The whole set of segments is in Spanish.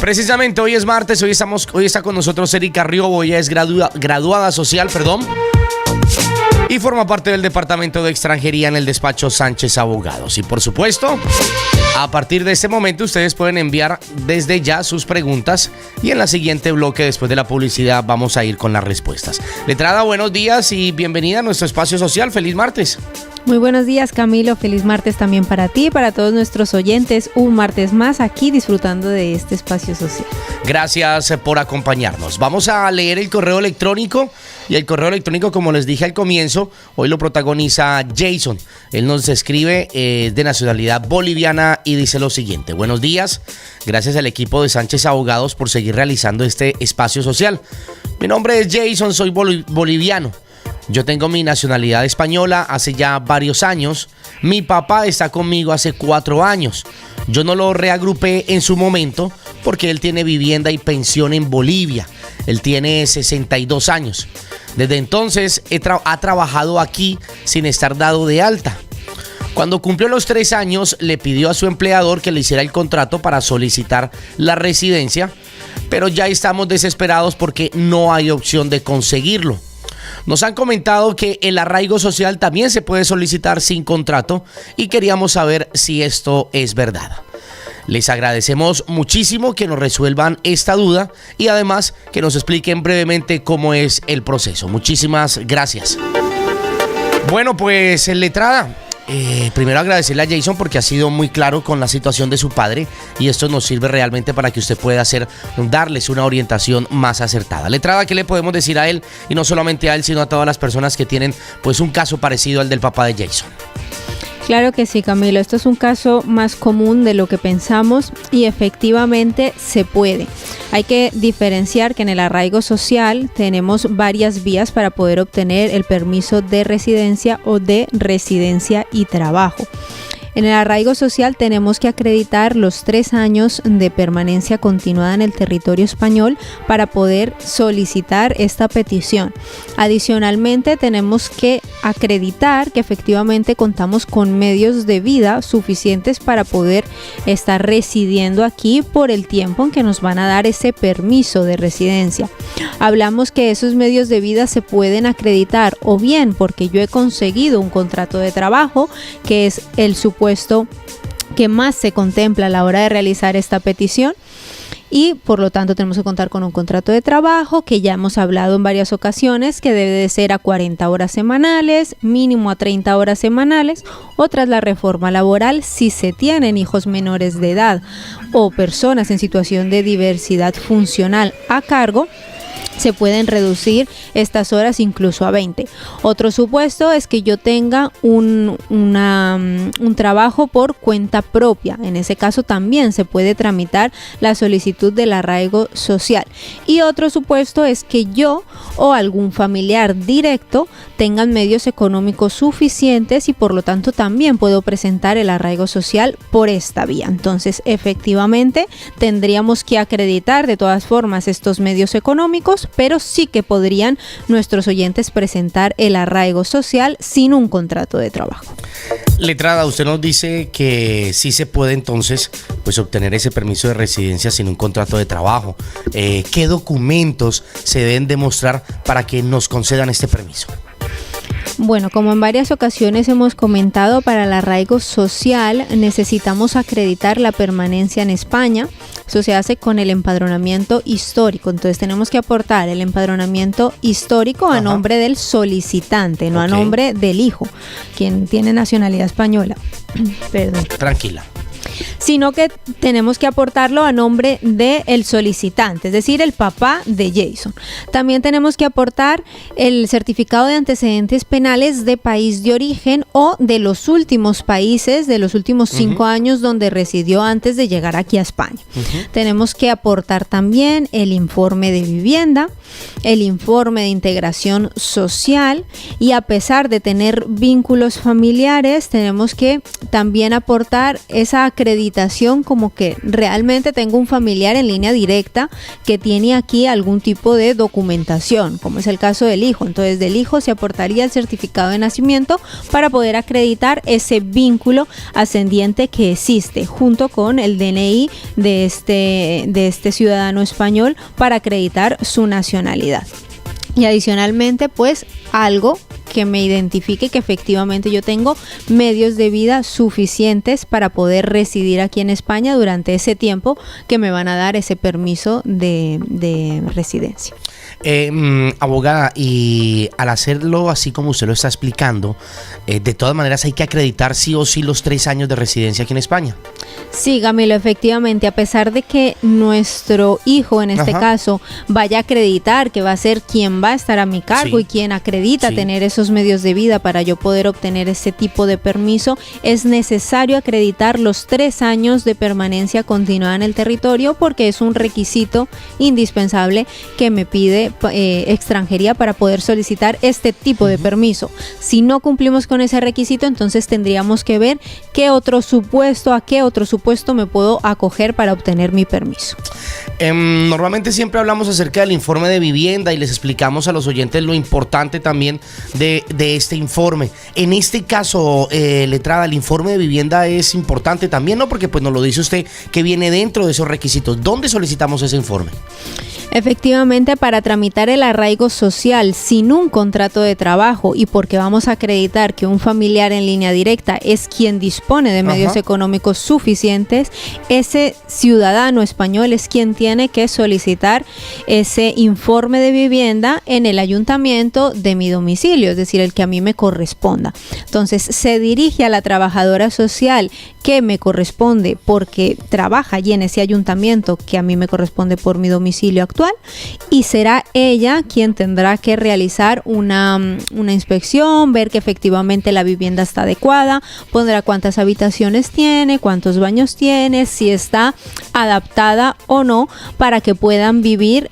Precisamente hoy es martes, hoy está con nosotros Erika Riobo, ella es graduada social, y forma parte del departamento de extranjería en el despacho Sánchez Abogados. Y por supuesto, a partir de este momento ustedes pueden enviar desde ya sus preguntas y en la siguiente bloque, después de la publicidad, vamos a ir con las respuestas. Letrada, buenos días y bienvenida a nuestro espacio social. Feliz martes. Muy buenos días, Camilo. Feliz martes también para ti y para todos nuestros oyentes. Un martes más aquí disfrutando de este espacio social. Gracias por acompañarnos. Vamos a leer el correo electrónico. Y el correo electrónico, como les dije al comienzo, hoy lo protagoniza Jason. Él nos escribe de nacionalidad boliviana y dice lo siguiente: buenos días, gracias al equipo de Sánchez Abogados por seguir realizando este espacio social. Mi nombre es Jason, soy boliviano. Yo tengo mi nacionalidad española hace ya varios años. Mi papá está conmigo hace 4 años. Yo no lo reagrupé en su momento porque él tiene vivienda y pensión en Bolivia. Él tiene 62 años. Desde entonces ha trabajado aquí sin estar dado de alta. Cuando cumplió los 3 años, le pidió a su empleador que le hiciera el contrato para solicitar la residencia, pero ya estamos desesperados porque no hay opción de conseguirlo. Nos han comentado que el arraigo social también se puede solicitar sin contrato y queríamos saber si esto es verdad. Les agradecemos muchísimo que nos resuelvan esta duda y además que nos expliquen brevemente cómo es el proceso. Muchísimas gracias. Bueno, pues letrada, primero agradecerle a Jason porque ha sido muy claro con la situación de su padre y esto nos sirve realmente para que usted pueda darles una orientación más acertada. Letrada, ¿qué le podemos decir a él? Y no solamente a él, sino a todas las personas que tienen pues un caso parecido al del papá de Jason. Claro que sí, Camilo. Esto es un caso más común de lo que pensamos y efectivamente se puede. Hay que diferenciar que en el arraigo social tenemos varias vías para poder obtener el permiso de residencia o de residencia y trabajo. En el arraigo social tenemos que acreditar los 3 años de permanencia continuada en el territorio español para poder solicitar esta petición. Adicionalmente, tenemos que acreditar que efectivamente contamos con medios de vida suficientes para poder estar residiendo aquí por el tiempo en que nos van a dar ese permiso de residencia. Hablamos que esos medios de vida se pueden acreditar o bien porque yo he conseguido un contrato de trabajo, que es el supuesto que más se contempla a la hora de realizar esta petición, y por lo tanto tenemos que contar con un contrato de trabajo que ya hemos hablado en varias ocasiones que debe de ser a 40 horas semanales, mínimo a 30 horas semanales, o tras la reforma laboral, si se tienen hijos menores de edad o personas en situación de diversidad funcional a cargo, se pueden reducir estas horas incluso a 20. Otro supuesto es que yo tenga un trabajo por cuenta propia. En ese caso también se puede tramitar la solicitud del arraigo social. Y otro supuesto es que yo o algún familiar directo tengan medios económicos suficientes y por lo tanto también puedo presentar el arraigo social por esta vía. Entonces, efectivamente, tendríamos que acreditar de todas formas estos medios económicos, pero sí que podrían nuestros oyentes presentar el arraigo social sin un contrato de trabajo. Letrada, usted nos dice que sí se puede entonces pues obtener ese permiso de residencia sin un contrato de trabajo. ¿Qué documentos se deben demostrar para que nos concedan este permiso? Bueno, como en varias ocasiones hemos comentado, para el arraigo social necesitamos acreditar la permanencia en España. Eso se hace con el empadronamiento histórico. Entonces tenemos que aportar el empadronamiento histórico a nombre del solicitante, no a nombre del hijo, quien tiene nacionalidad española. Perdón. Tranquila. Sino que tenemos que aportarlo a nombre del solicitante, es decir, el papá de Jason. También tenemos que aportar el certificado de antecedentes penales de país de origen o de los últimos países, de los últimos 5 años donde residió antes de llegar aquí a España. Tenemos que aportar también el informe de vivienda, el informe de integración social, y a pesar de tener vínculos familiares, tenemos que también aportar esa acreditación acreditación como que realmente tengo un familiar en línea directa que tiene aquí algún tipo de documentación, como es el caso del hijo. Entonces del hijo se aportaría el certificado de nacimiento para poder acreditar ese vínculo ascendiente que existe, junto con el DNI de este ciudadano español para acreditar su nacionalidad. Y adicionalmente, pues, algo que me identifique que efectivamente yo tengo medios de vida suficientes para poder residir aquí en España durante ese tiempo que me van a dar ese permiso de residencia. Abogada, y al hacerlo así como usted lo está explicando, de todas maneras hay que acreditar sí o sí los 3 años de residencia aquí en España. Sí, Camilo, efectivamente, a pesar de que nuestro hijo, en este caso, vaya a acreditar que va a ser quien va a estar a mi cargo y quien acredita tener esos medios de vida para yo poder obtener ese tipo de permiso, es necesario acreditar los 3 años de permanencia continuada en el territorio, porque es un requisito indispensable que me pide extranjería para poder solicitar este tipo de permiso. Si no cumplimos con ese requisito, entonces tendríamos que ver a qué otro supuesto me puedo acoger para obtener mi permiso. Normalmente siempre hablamos acerca del informe de vivienda y les explicamos a los oyentes lo importante también de este informe. En este caso, letrada, el informe de vivienda es importante también, ¿no? Porque pues nos lo dice usted que viene dentro de esos requisitos. ¿Dónde solicitamos ese informe? Efectivamente, para tramitar el arraigo social sin un contrato de trabajo y porque vamos a acreditar que un familiar en línea directa es quien dispone de medios económicos suficientes, ese ciudadano español es quien tiene que solicitar ese informe de vivienda en el ayuntamiento de mi domicilio, es decir, el que a mí me corresponda. Entonces, se dirige a la trabajadora social que me corresponde porque trabaja allí en ese ayuntamiento que a mí me corresponde por mi domicilio actual, y será ella quien tendrá que realizar una inspección, ver que efectivamente la vivienda está adecuada, pondrá cuántas habitaciones tiene, cuántos baños tiene, si está adaptada o no para que puedan vivir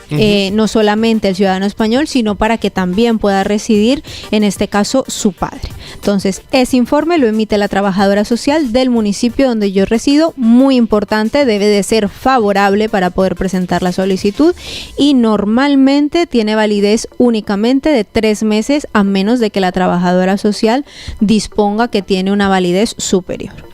no solamente el ciudadano español, sino para que también pueda residir, en este caso, su padre. Entonces, ese informe lo emite la trabajadora social del municipio donde yo resido, muy importante, debe de ser favorable para poder presentar la solicitud y normalmente tiene validez únicamente de 3 meses, a menos de que la trabajadora social disponga que tiene una validez superior.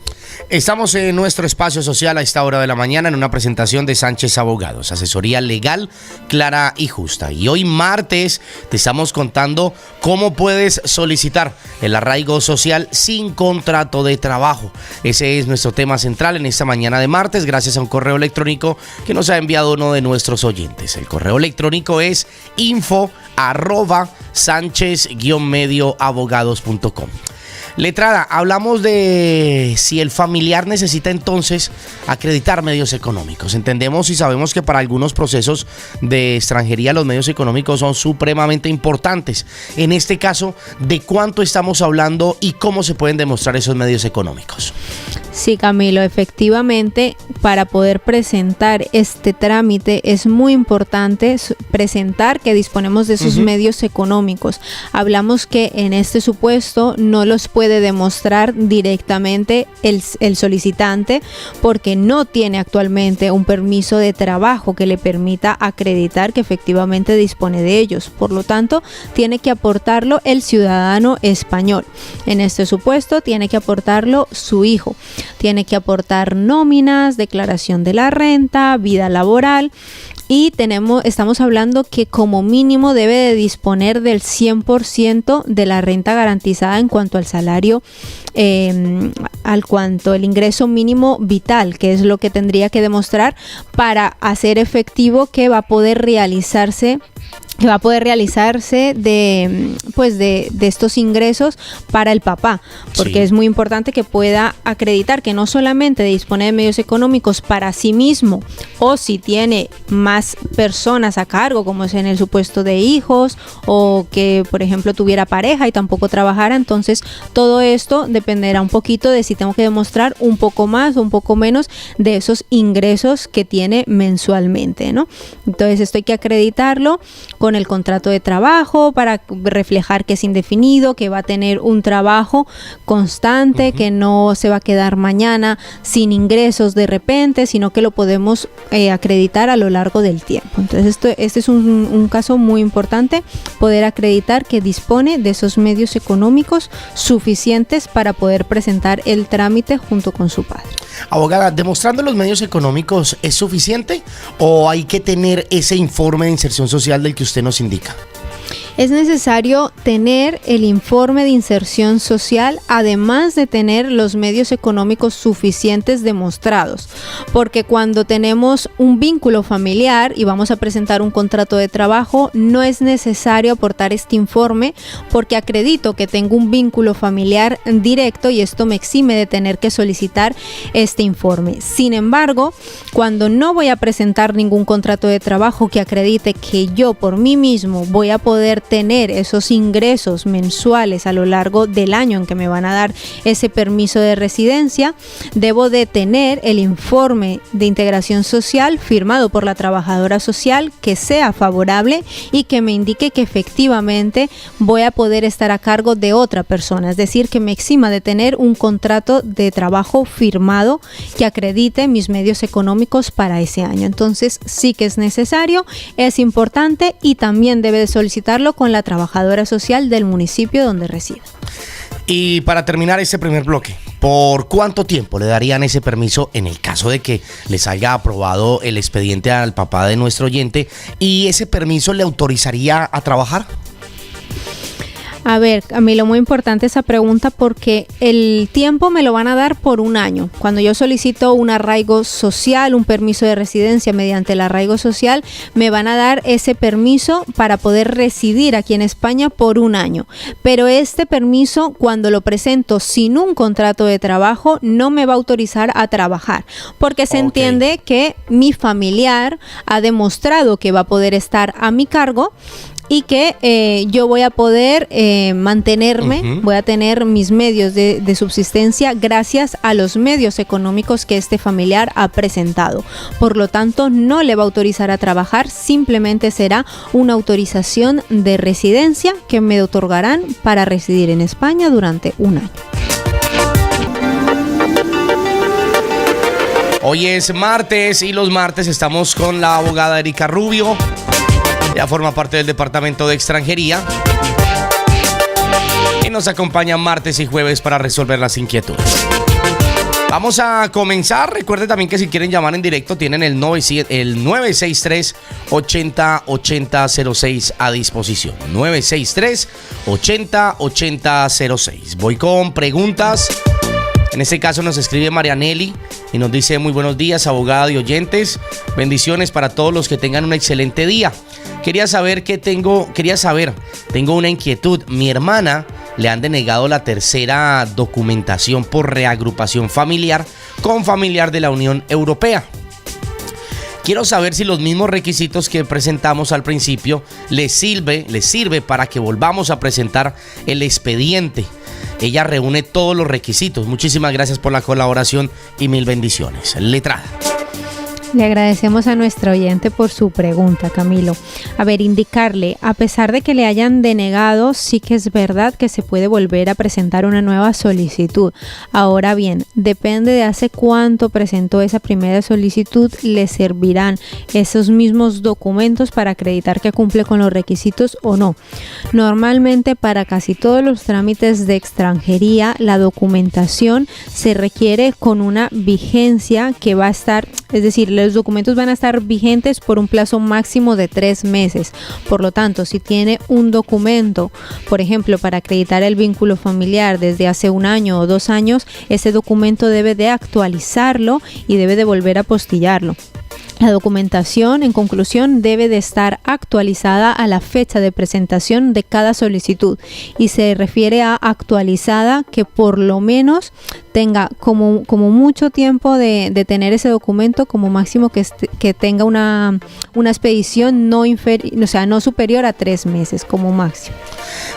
Estamos en nuestro espacio social a esta hora de la mañana en una presentación de Sánchez Abogados, asesoría legal, clara y justa. Y hoy martes te estamos contando cómo puedes solicitar el arraigo social sin contrato de trabajo. Ese es nuestro tema central en esta mañana de martes, gracias a un correo electrónico que nos ha enviado uno de nuestros oyentes. El correo electrónico es info@sanchez-medioabogados.com. Letrada, hablamos de si el familiar necesita entonces acreditar medios económicos. Entendemos y sabemos que para algunos procesos de extranjería los medios económicos son supremamente importantes. En este caso, ¿de cuánto estamos hablando y cómo se pueden demostrar esos medios económicos? Sí, Camilo, efectivamente, para poder presentar este trámite es muy importante presentar que disponemos de esos medios económicos. Hablamos que en este supuesto no los puede demostrar directamente el solicitante porque no tiene actualmente un permiso de trabajo que le permita acreditar que efectivamente dispone de ellos. Por lo tanto, tiene que aportarlo el ciudadano español. En este supuesto, tiene que aportarlo su hijo. Tiene que aportar nóminas, declaración de la renta, vida laboral, y estamos hablando que como mínimo debe de disponer del 100% de la renta garantizada en cuanto al salario, al cuanto el ingreso mínimo vital, que es lo que tendría que demostrar para hacer efectivo que va a poder realizarse de estos ingresos para el papá, porque es muy importante que pueda acreditar que no solamente dispone de medios económicos para sí mismo, o si tiene más personas a cargo, como es en el supuesto de hijos, o que por ejemplo tuviera pareja y tampoco trabajara. Entonces todo esto dependerá un poquito de si tengo que demostrar un poco más o un poco menos de esos ingresos que tiene mensualmente, ¿no? Entonces esto hay que acreditarlo con con el contrato de trabajo para reflejar que es indefinido, que va a tener un trabajo constante, que no se va a quedar mañana sin ingresos de repente, sino que lo podemos acreditar a lo largo del tiempo. Entonces este es un caso muy importante, poder acreditar que dispone de esos medios económicos suficientes para poder presentar el trámite junto con su padre. Abogada, ¿demostrando los medios económicos es suficiente o hay que tener ese informe de inserción social del que usted nos indica? Es necesario tener el informe de inserción social, además de tener los medios económicos suficientes demostrados, porque cuando tenemos un vínculo familiar y vamos a presentar un contrato de trabajo, no es necesario aportar este informe porque acredito que tengo un vínculo familiar directo y esto me exime de tener que solicitar este informe. Sin embargo, cuando no voy a presentar ningún contrato de trabajo que acredite que yo por mí mismo voy a poder tener esos ingresos mensuales a lo largo del año en que me van a dar ese permiso de residencia, debo de tener el informe de integración social firmado por la trabajadora social que sea favorable y que me indique que efectivamente voy a poder estar a cargo de otra persona, es decir, que me exima de tener un contrato de trabajo firmado que acredite mis medios económicos para ese año. Entonces sí que es necesario, es importante y también debe de solicitarlo con la trabajadora social del municipio donde reside. Y para terminar este primer bloque, ¿por cuánto tiempo le darían ese permiso en el caso de que le salga aprobado el expediente al papá de nuestro oyente y ese permiso le autorizaría a trabajar? A ver, Camilo, muy importante esa pregunta porque el tiempo me lo van a dar por un año. Cuando yo solicito un arraigo social, un permiso de residencia mediante el arraigo social, me van a dar ese permiso para poder residir aquí en España por un año. Pero este permiso, cuando lo presento sin un contrato de trabajo, no me va a autorizar a trabajar, porque se entiende que mi familiar ha demostrado que va a poder estar a mi cargo y que yo voy a poder mantenerme, voy a tener mis medios de subsistencia gracias a los medios económicos que este familiar ha presentado. Por lo tanto, no le va a autorizar a trabajar, simplemente será una autorización de residencia que me otorgarán para residir en España durante un año. Hoy es martes y los martes estamos con la abogada Erika Rubio. Ya forma parte del Departamento de Extranjería y nos acompaña martes y jueves para resolver las inquietudes. Vamos a comenzar. Recuerde también que si quieren llamar en directo tienen el 963-80-8006 a disposición. 963-80-8006. Voy con preguntas. En este caso nos escribe Marianelli y nos dice: muy buenos días, abogado y oyentes. Bendiciones para todos los que tengan un excelente día. Quería saber, tengo una inquietud. Mi hermana le han denegado la tercera documentación por reagrupación familiar con familiar de la Unión Europea. Quiero saber si los mismos requisitos que presentamos al principio les sirve para que volvamos a presentar el expediente. Ella reúne todos los requisitos. Muchísimas gracias por la colaboración y mil bendiciones. Letrada. Le agradecemos a nuestro oyente por su pregunta, Camilo. A ver, indicarle, a pesar de que le hayan denegado, sí que es verdad que se puede volver a presentar una nueva solicitud. Ahora bien, depende de hace cuánto presentó esa primera solicitud, le servirán esos mismos documentos para acreditar que cumple con los requisitos o no. Normalmente, para casi todos los trámites de extranjería, la documentación se requiere con una vigencia que va a estar, es decir, los documentos van a estar vigentes por un plazo máximo de 3 meses. Por lo tanto, si tiene un documento, por ejemplo, para acreditar el vínculo familiar desde hace 1 año o 2 años, ese documento debe de actualizarlo y debe de volver a apostillarlo. La documentación, en conclusión, debe de estar actualizada a la fecha de presentación de cada solicitud y se refiere a actualizada que por lo menos tenga como mucho tiempo de tener ese documento, como máximo que tenga una expedición no superior a 3 meses como máximo.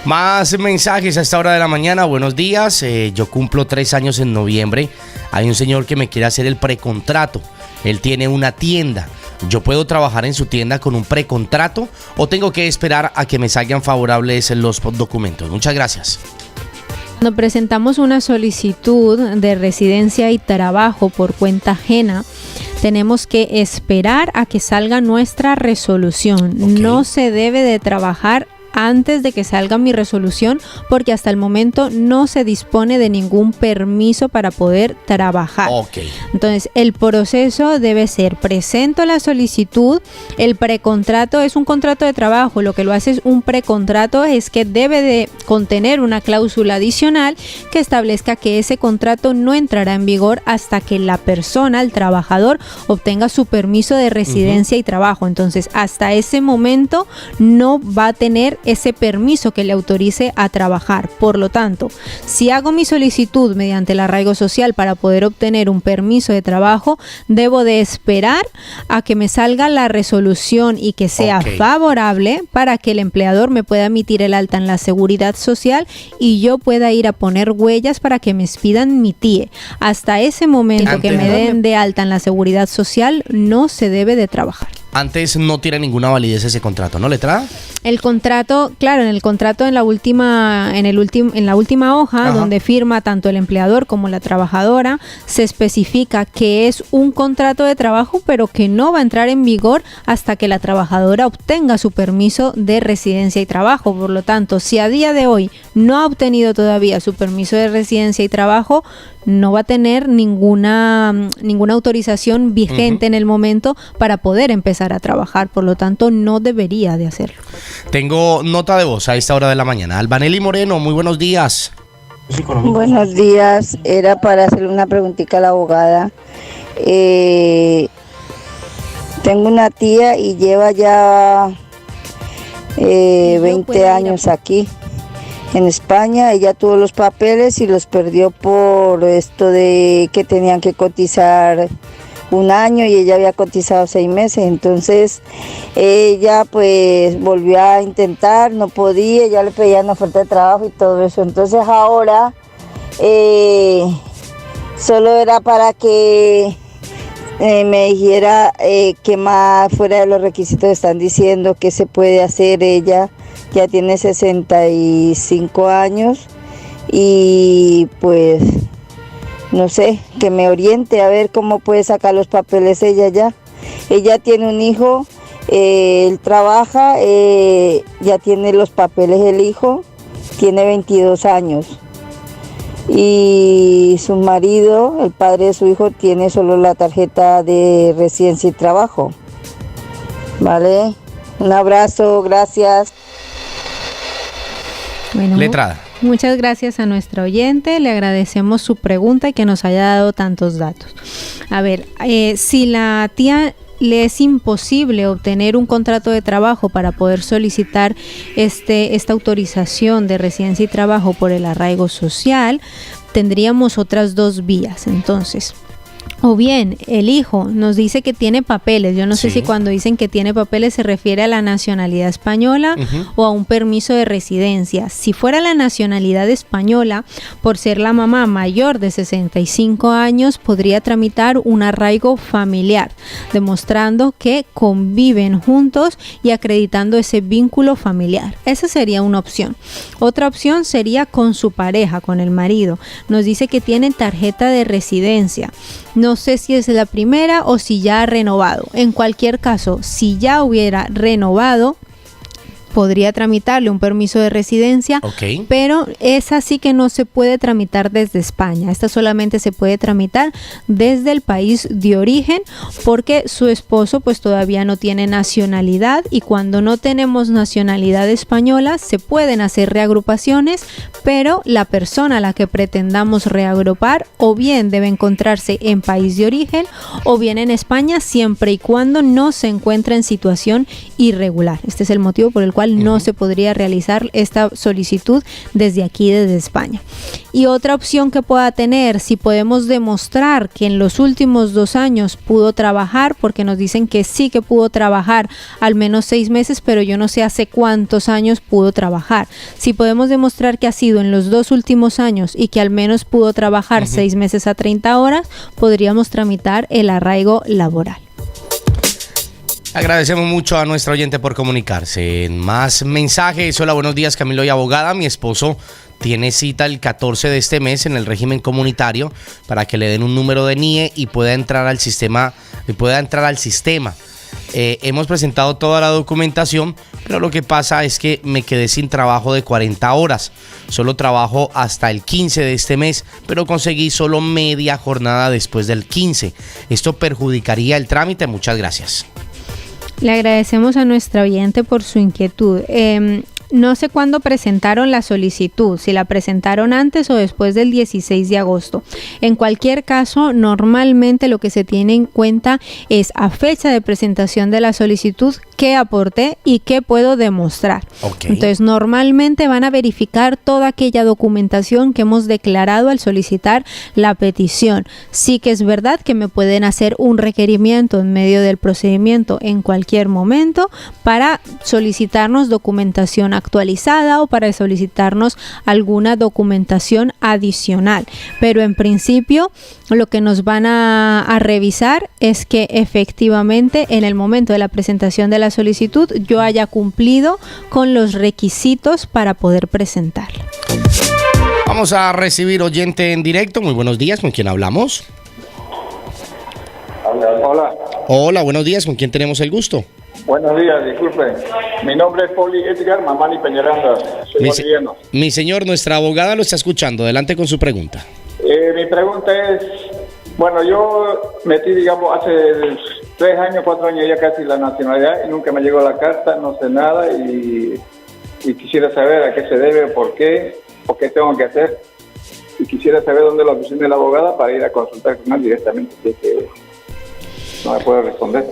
Más mensajes a esta hora de la mañana. Buenos días, yo cumplo 3 años en noviembre. Hay un señor que me quiere hacer el precontrato. Él tiene una tienda. ¿Yo puedo trabajar en su tienda con un precontrato o tengo que esperar a que me salgan favorables los documentos? Muchas gracias. Cuando presentamos una solicitud de residencia y trabajo por cuenta ajena, tenemos que esperar a que salga nuestra resolución. No se debe de trabajar antes de que salga mi resolución, porque hasta el momento no se dispone de ningún permiso para poder trabajar. Entonces, el proceso debe ser: presento la solicitud, el precontrato es un contrato de trabajo. Lo que lo hace es un precontrato, es que debe de contener una cláusula adicional que establezca que ese contrato no entrará en vigor hasta que la persona, el trabajador, obtenga su permiso de residencia y trabajo. Entonces, hasta ese momento no va a tener ese permiso que le autorice a trabajar. Por lo tanto, si hago mi solicitud mediante el arraigo social para poder obtener un permiso de trabajo, debo de esperar a que me salga la resolución y que sea favorable para que el empleador me pueda emitir el alta en la seguridad social y yo pueda ir a poner huellas para que me expidan mi TIE. Hasta ese momento que me den de alta en la seguridad social, no se debe de trabajar. Antes no tiene ninguna validez ese contrato, ¿no, letrada? El contrato, claro, en el contrato en la última hoja, donde firma tanto el empleador como la trabajadora, se especifica que es un contrato de trabajo, pero que no va a entrar en vigor hasta que la trabajadora obtenga su permiso de residencia y trabajo. Por lo tanto, si a día de hoy no ha obtenido todavía su permiso de residencia y trabajo, no va a tener ninguna autorización vigente en el momento para poder empezar a trabajar. Por lo tanto, no debería de hacerlo. Tengo nota de voz a esta hora de la mañana. Albanelli Moreno, muy buenos días. Buenos días. Era para hacerle una preguntita a la abogada. Tengo una tía y lleva ya 20 años aquí en España. Ella tuvo los papeles y los perdió por esto de que tenían que cotizar un año y ella había cotizado 6 meses. Entonces ella pues volvió a intentar, no podía, ya le pedían oferta de trabajo y todo eso. Entonces ahora solo era para que me dijera qué más fuera de los requisitos están diciendo que se puede hacer. Ella ya tiene 65 años y pues no sé, que me oriente a ver cómo puede sacar los papeles ella ya. Ella tiene un hijo, él trabaja, ya tiene los papeles el hijo, tiene 22 años. Y su marido, el padre de su hijo, tiene solo la tarjeta de residencia y trabajo. ¿Vale? Un abrazo, gracias. Bueno, letrada. Muchas gracias a nuestra oyente, le agradecemos su pregunta y que nos haya dado tantos datos. A ver, si la tía le es imposible obtener un contrato de trabajo para poder solicitar esta autorización de residencia y trabajo por el arraigo social, tendríamos otras dos vías. Entonces, o bien el hijo nos dice que tiene papeles. Yo no sé si cuando dicen que tiene papeles se refiere a la nacionalidad española o a un permiso de residencia. Si fuera la nacionalidad española, por ser la mamá mayor de 65 años, podría tramitar un arraigo familiar, demostrando que conviven juntos y acreditando ese vínculo familiar. Esa sería una opción. Otra opción sería con su pareja, con el marido. Nos dice que tiene tarjeta de residencia. No sé si es la primera o si ya ha renovado. En cualquier caso, si ya hubiera renovado, podría tramitarle un permiso de residencia, pero esa sí que no se puede tramitar desde España. Esta solamente se puede tramitar desde el país de origen, porque su esposo pues todavía no tiene nacionalidad, y cuando no tenemos nacionalidad española se pueden hacer reagrupaciones, pero la persona a la que pretendamos reagrupar o bien debe encontrarse en país de origen o bien en España, siempre y cuando no se encuentre en situación irregular. Este es el motivo por el cual no se podría realizar esta solicitud desde aquí, desde España. Y otra opción que pueda tener, si podemos demostrar que en los últimos 2 años pudo trabajar, porque nos dicen que sí que pudo trabajar al menos 6 meses, pero yo no sé hace cuántos años pudo trabajar. Si podemos demostrar que ha sido en los 2 últimos años y que al menos pudo trabajar 6 meses a 30 horas, podríamos tramitar el arraigo laboral. Agradecemos mucho a nuestra oyente por comunicarse. Más mensajes. Hola, buenos días, Camilo y abogada. Mi esposo tiene cita el 14 de este mes en el régimen comunitario para que le den un número de NIE y pueda entrar al sistema. Hemos presentado toda la documentación, pero lo que pasa es que me quedé sin trabajo de 40 horas. Solo trabajo hasta el 15 de este mes, pero conseguí solo media jornada después del 15. ¿Esto perjudicaría el trámite? Muchas gracias. Le agradecemos a nuestra oyente por su inquietud. No sé cuándo presentaron la solicitud, si la presentaron antes o después del 16 de agosto. En cualquier caso, normalmente lo que se tiene en cuenta es a fecha de presentación de la solicitud, qué aporté y qué puedo demostrar. Okay. Entonces, normalmente van a verificar toda aquella documentación que hemos declarado al solicitar la petición. Sí que es verdad que me pueden hacer un requerimiento en medio del procedimiento en cualquier momento para solicitarnos documentación actualizada o para solicitarnos alguna documentación adicional, pero en principio lo que nos van a revisar es que efectivamente en el momento de la presentación de la solicitud yo haya cumplido con los requisitos para poder presentarla. Vamos a recibir oyente en directo. Muy buenos días, ¿con quién hablamos? Hola. Hola, buenos días, ¿con quién tenemos el gusto? Buenos días, disculpen. Mi nombre es Poli Edgar Mamani Peñaranda. Soy boliviano. Mi señor, nuestra abogada lo está escuchando. Adelante con su pregunta. Mi pregunta es, bueno, yo metí, digamos, hace 3 años, 4 años ya casi la nacionalidad y nunca me llegó la carta, no sé nada y quisiera saber a qué se debe, por qué tengo que hacer. Y quisiera saber dónde es la oficina de la abogada para ir a consultar con él directamente, que no me puede responder.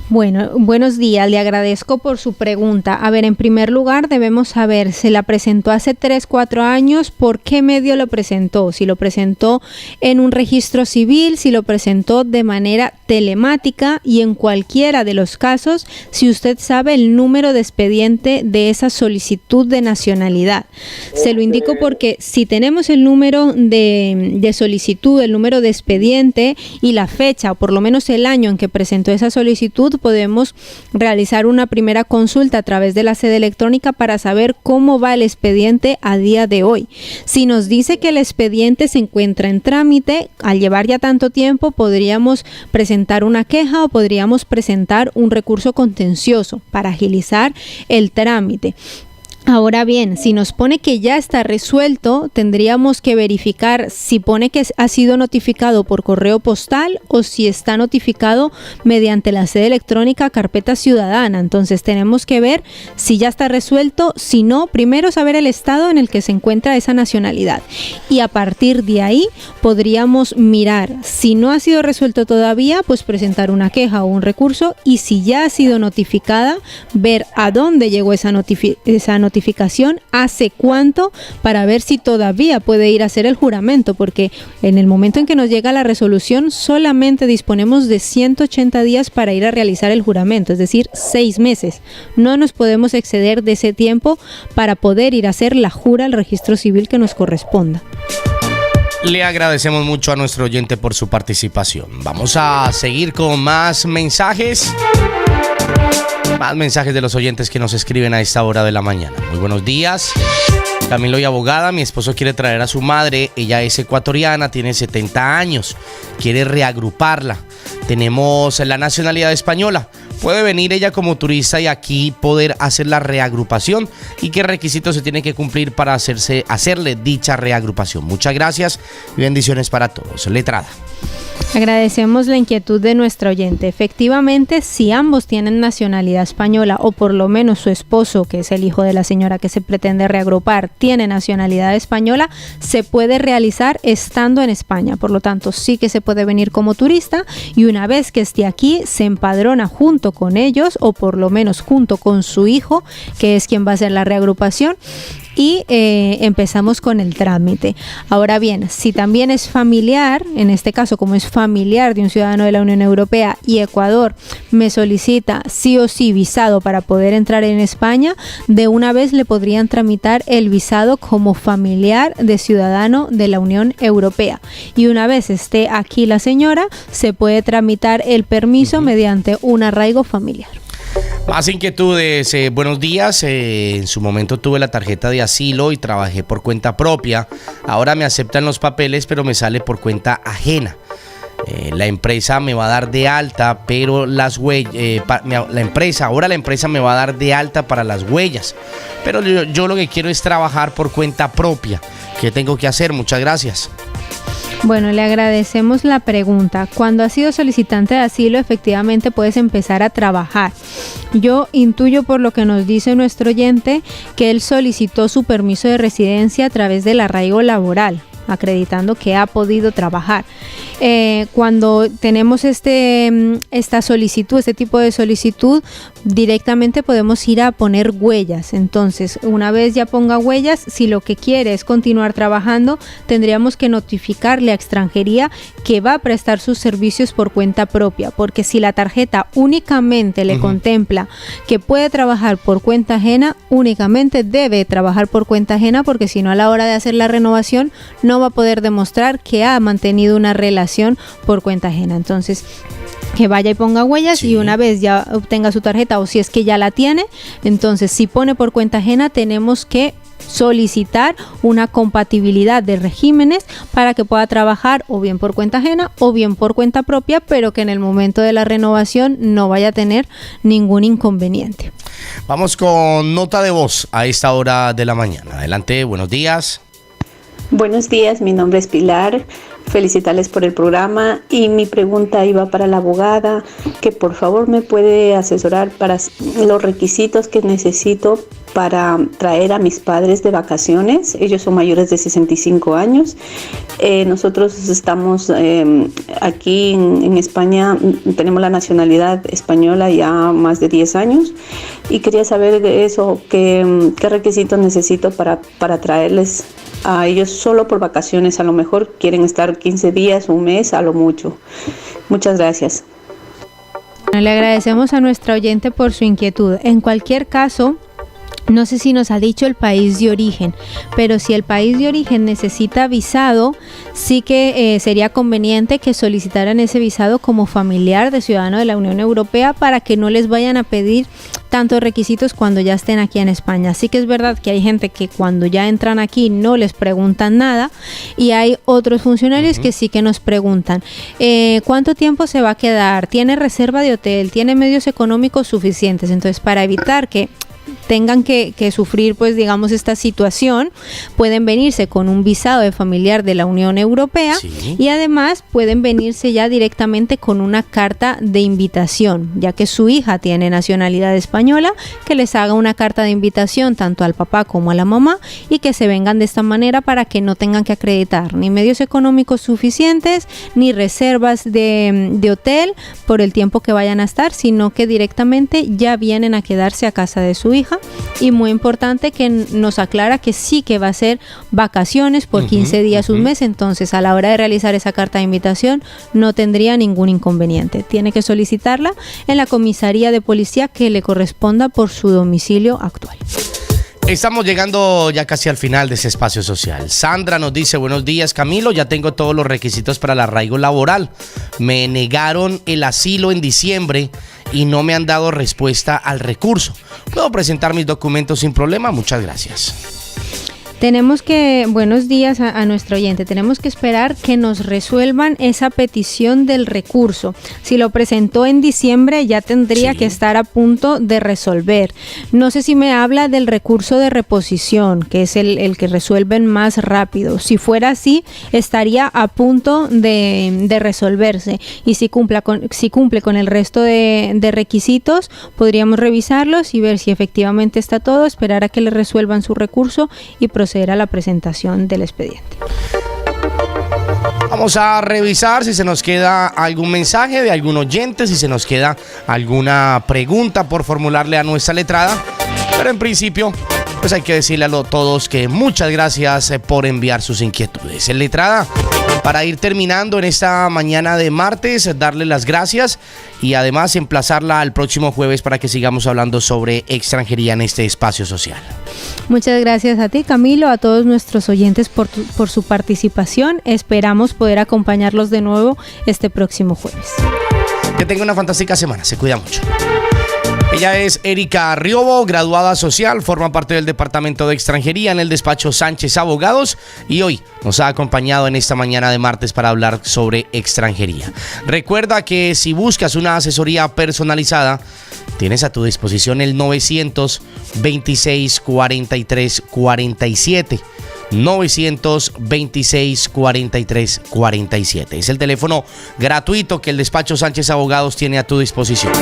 Bueno, buenos días, le agradezco por su pregunta. A ver, en primer lugar debemos saber, se la presentó hace 3, 4 años, ¿por qué medio lo presentó? Si lo presentó en un registro civil, si lo presentó de manera telemática y en cualquiera de los casos, si usted sabe el número de expediente de esa solicitud de nacionalidad. Se lo indico porque si tenemos el número de solicitud, el número de expediente y la fecha, o por lo menos el año en que presentó esa solicitud, podemos realizar una primera consulta a través de la sede electrónica para saber cómo va el expediente a día de hoy. Si nos dice que el expediente se encuentra en trámite, al llevar ya tanto tiempo, podríamos presentar una queja o podríamos presentar un recurso contencioso para agilizar el trámite. Ahora bien, si nos pone que ya está resuelto, tendríamos que verificar si pone que ha sido notificado por correo postal o si está notificado mediante la sede electrónica carpeta ciudadana. Entonces tenemos que ver si ya está resuelto, si no, primero saber el estado en el que se encuentra esa nacionalidad. Y a partir de ahí podríamos mirar, si no ha sido resuelto todavía, pues presentar una queja o un recurso, y si ya ha sido notificada, ver a dónde llegó esa notificación, hace cuánto, para ver si todavía puede ir a hacer el juramento, porque en el momento en que nos llega la resolución solamente disponemos de 180 días para ir a realizar el juramento, es decir, 6 meses. No nos podemos exceder de ese tiempo para poder ir a hacer la jura al registro civil que nos corresponda. Le agradecemos mucho a nuestro oyente por su participación. Vamos a seguir con más mensajes. Más mensajes de los oyentes que nos escriben a esta hora de la mañana. Muy buenos días, Camilo y abogada. Mi esposo quiere traer a su madre. Ella es ecuatoriana, tiene 70 años. Quiere reagruparla. Tenemos la nacionalidad española. Puede venir ella como turista y aquí poder hacer la reagrupación. ¿Y qué requisitos se tiene que cumplir para hacerle dicha reagrupación? Muchas gracias y bendiciones para todos. Letrada. Agradecemos la inquietud de nuestra oyente. Efectivamente, si ambos tienen nacionalidad española, o por lo menos su esposo, que es el hijo de la señora que se pretende reagrupar, tiene nacionalidad española, se puede realizar estando en España. Por lo tanto, sí que se puede venir como turista y una vez que esté aquí, se empadrona junto con ellos, o por lo menos junto con su hijo, que es quien va a hacer la reagrupación. y empezamos con el trámite. Ahora bien, si también es familiar, en este caso como es familiar de un ciudadano de la Unión Europea y Ecuador me solicita sí o sí visado para poder entrar en España, de una vez le podrían tramitar el visado como familiar de ciudadano de la Unión Europea. Y una vez esté aquí la señora, se puede tramitar el permiso mediante un arraigo familiar. Más inquietudes, buenos días. En su momento tuve la tarjeta de asilo y trabajé por cuenta propia. Ahora me aceptan los papeles, pero me sale por cuenta ajena. La empresa me va a dar de alta, pero las huellas, la empresa me va a dar de alta para las huellas. Pero yo lo que quiero es trabajar por cuenta propia. ¿Qué tengo que hacer? Muchas gracias. Bueno, le agradecemos la pregunta. Cuando has sido solicitante de asilo, efectivamente puedes empezar a trabajar. Yo intuyo por lo que nos dice nuestro oyente que él solicitó su permiso de residencia a través del arraigo laboral, acreditando que ha podido trabajar. Cuando tenemos esta solicitud, este tipo de solicitud, directamente podemos ir a poner huellas. Entonces, una vez ya ponga huellas, si lo que quiere es continuar trabajando, tendríamos que notificarle a extranjería que va a prestar sus servicios por cuenta propia, porque si la tarjeta únicamente le contempla que puede trabajar por cuenta ajena, únicamente debe trabajar por cuenta ajena, porque si no, a la hora de hacer la renovación no va a poder demostrar que ha mantenido una relación por cuenta ajena. Entonces, que vaya y ponga huellas, y una vez ya obtenga su tarjeta, o si es que ya la tiene, entonces si pone por cuenta ajena, tenemos que solicitar una compatibilidad de regímenes para que pueda trabajar o bien por cuenta ajena o bien por cuenta propia, pero que en el momento de la renovación no vaya a tener ningún inconveniente. Vamos con nota de voz a esta hora de la mañana. Adelante, buenos días. Buenos días, mi nombre es Pilar. Felicitarles por el programa, y mi pregunta iba para la abogada, que por favor me puede asesorar para los requisitos que necesito para traer a mis padres de vacaciones. Ellos son mayores de 65 años. Nosotros estamos aquí en España, tenemos la nacionalidad española ya más de 10 años, y quería saber de eso, qué requisitos necesito para traerles a ellos solo por vacaciones. A lo mejor quieren estar 15 días, un mes, a lo mucho. Muchas gracias. Le agradecemos a nuestra oyente por su inquietud. En cualquier caso, no sé si nos ha dicho el país de origen, pero si el país de origen necesita visado, sí que sería conveniente que solicitaran ese visado como familiar de ciudadano de la Unión Europea, para que no les vayan a pedir tantos requisitos cuando ya estén aquí en España. Sí que es verdad que hay gente que cuando ya entran aquí no les preguntan nada, y hay otros funcionarios que sí que nos preguntan ¿cuánto tiempo se va a quedar? ¿Tiene reserva de hotel? ¿Tiene medios económicos suficientes? Entonces, para evitar que tengan que sufrir, pues digamos, esta situación, pueden venirse con un visado de familiar de la Unión Europea, y además pueden venirse ya directamente con una carta de invitación, ya que su hija tiene nacionalidad española, que les haga una carta de invitación tanto al papá como a la mamá, y que se vengan de esta manera para que no tengan que acreditar ni medios económicos suficientes ni reservas de hotel por el tiempo que vayan a estar, sino que directamente ya vienen a quedarse a casa de su hija. Y muy importante que nos aclara que sí que va a ser vacaciones por 15 días, un mes. Entonces, a la hora de realizar esa carta de invitación no tendría ningún inconveniente. Tiene que solicitarla en la comisaría de policía que le corresponda por su domicilio actual. Estamos llegando ya casi al final de ese espacio social. Sandra nos dice: buenos días, Camilo, ya tengo todos los requisitos para el arraigo laboral. Me negaron el asilo en diciembre y no me han dado respuesta al recurso. ¿Puedo presentar mis documentos sin problema? Muchas gracias. Tenemos que, buenos días a nuestro oyente, tenemos que esperar que nos resuelvan esa petición del recurso. Si lo presentó en diciembre, ya tendría que estar a punto de resolver. No sé si me habla del recurso de reposición, que es el que resuelven más rápido. Si fuera así, estaría a punto de resolverse. Y si cumple con el resto de requisitos, podríamos revisarlos y ver si efectivamente está todo, esperar a que le resuelvan su recurso y proceder a la presentación del expediente. Vamos a revisar si se nos queda algún mensaje de algún oyente, si se nos queda alguna pregunta por formularle a nuestra letrada, pero en principio pues hay que decirle a todos que muchas gracias por enviar sus inquietudes. En letrada, para ir terminando en esta mañana de martes, darle las gracias y además emplazarla al próximo jueves para que sigamos hablando sobre extranjería en este espacio social. Muchas gracias a ti, Camilo, a todos nuestros oyentes por su participación. Esperamos poder acompañarlos de nuevo este próximo jueves. Que tenga una fantástica semana, se cuida mucho. Ella es Erika Riobo, graduada social, forma parte del Departamento de Extranjería en el despacho Sánchez Abogados y hoy nos ha acompañado en esta mañana de martes para hablar sobre extranjería. Recuerda que si buscas una asesoría personalizada, tienes a tu disposición el 926 43 47. 926 43 47. Es el teléfono gratuito que el despacho Sánchez Abogados tiene a tu disposición.